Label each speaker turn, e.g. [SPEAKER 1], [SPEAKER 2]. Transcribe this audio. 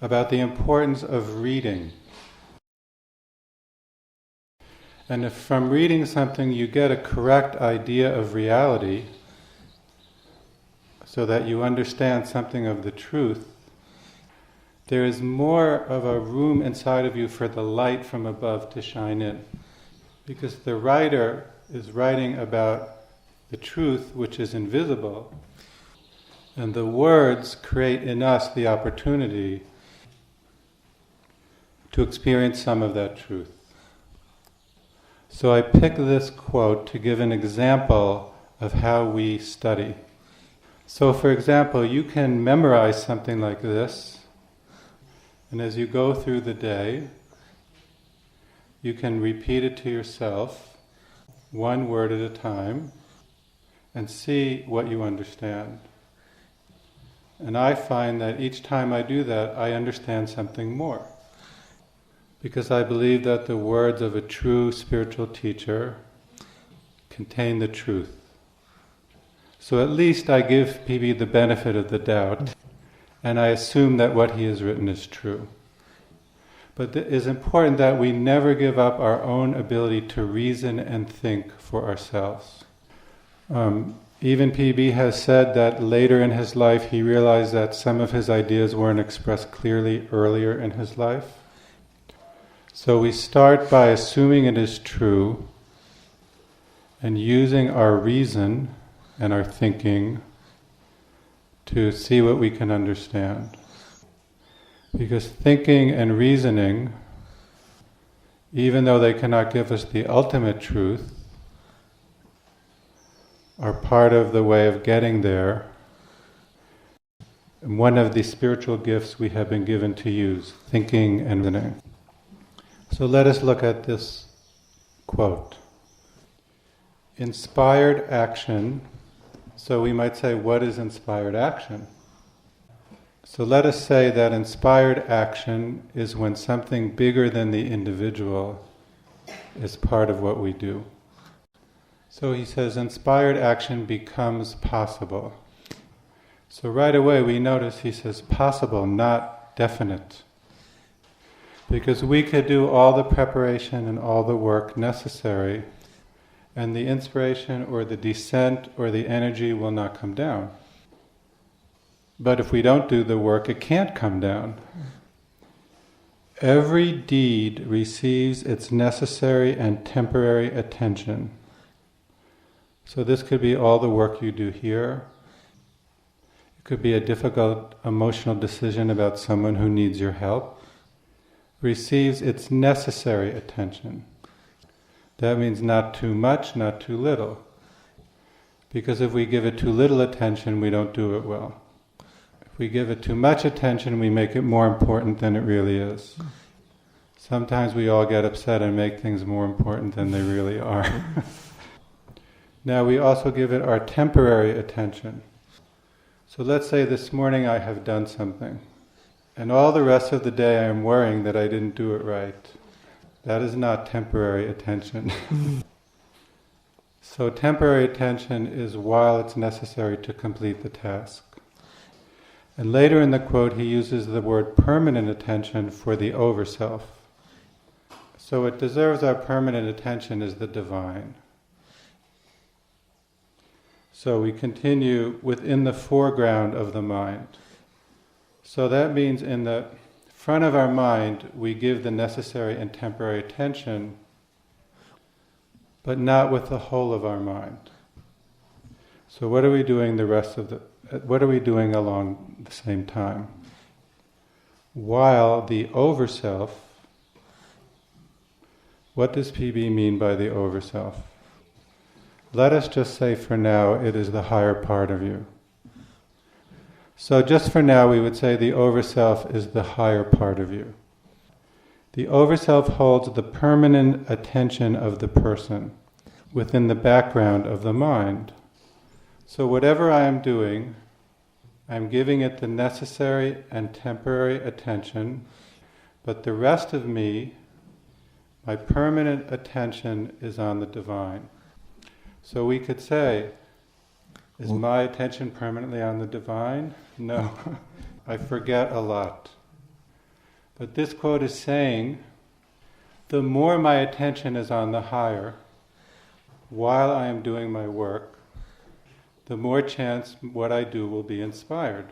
[SPEAKER 1] about the importance of reading. And if from reading something you get a correct idea of reality, so that you understand something of the truth, there is more of a room inside of you for the light from above to shine in. Because the writer is writing about the truth which is invisible, and the words create in us the opportunity to experience some of that truth. So I picked this quote to give an example of how we study. So for example, you can memorize something like this, and as you go through the day, you can repeat it to yourself, one word at a time, and see what you understand. And I find that each time I do that, I understand something more. Because I believe that the words of a true spiritual teacher contain the truth. So at least I give PB the benefit of the doubt, and I assume that what he has written is true. But it is important that we never give up our own ability to reason and think for ourselves. Even PB has said that later in his life he realized that some of his ideas weren't expressed clearly earlier in his life. So we start by assuming it is true and using our reason and our thinking to see what we can understand. Because thinking and reasoning, even though they cannot give us the ultimate truth, are part of the way of getting there. And one of the spiritual gifts we have been given to use, thinking and reasoning. So let us look at this quote. Inspired action. So we might say, what is inspired action? So let us say that inspired action is when something bigger than the individual is part of what we do. So he says inspired action becomes possible. So right away we notice he says possible, not definite. Because we could do all the preparation and all the work necessary, and the inspiration or the descent or the energy will not come down. But if we don't do the work, it can't come down. Every deed receives its necessary and temporary attention. So this could be all the work you do here. It could be a difficult emotional decision about someone who needs your help. Receives its necessary attention. That means not too much, not too little. Because if we give it too little attention, we don't do it well. If we give it too much attention, we make it more important than it really is. Sometimes we all get upset and make things more important than they really are. Now we also give it our temporary attention. So let's say this morning I have done something, and all the rest of the day I am worrying that I didn't do it right. That is not temporary attention. So temporary attention is while it's necessary to complete the task. And later in the quote he uses the word permanent attention for the overself. So what deserves our permanent attention is the divine. So we continue within the foreground of the mind. So that means in the front of our mind we give the necessary and temporary attention, but not with the whole of our mind. So what are we doing what are we doing along the same time? While the overself, what does PB mean by the overself? Let us just say for now it is the higher part of you. So just for now we would say the overself is the higher part of you. The overself holds the permanent attention of the person within the background of the mind. So whatever I am doing, I'm giving it the necessary and temporary attention, but the rest of me, my permanent attention is on the divine. So we could say, is my attention permanently on the divine? No. I forget a lot. But this quote is saying, the more my attention is on the higher, while I am doing my work, the more chance what I do will be inspired.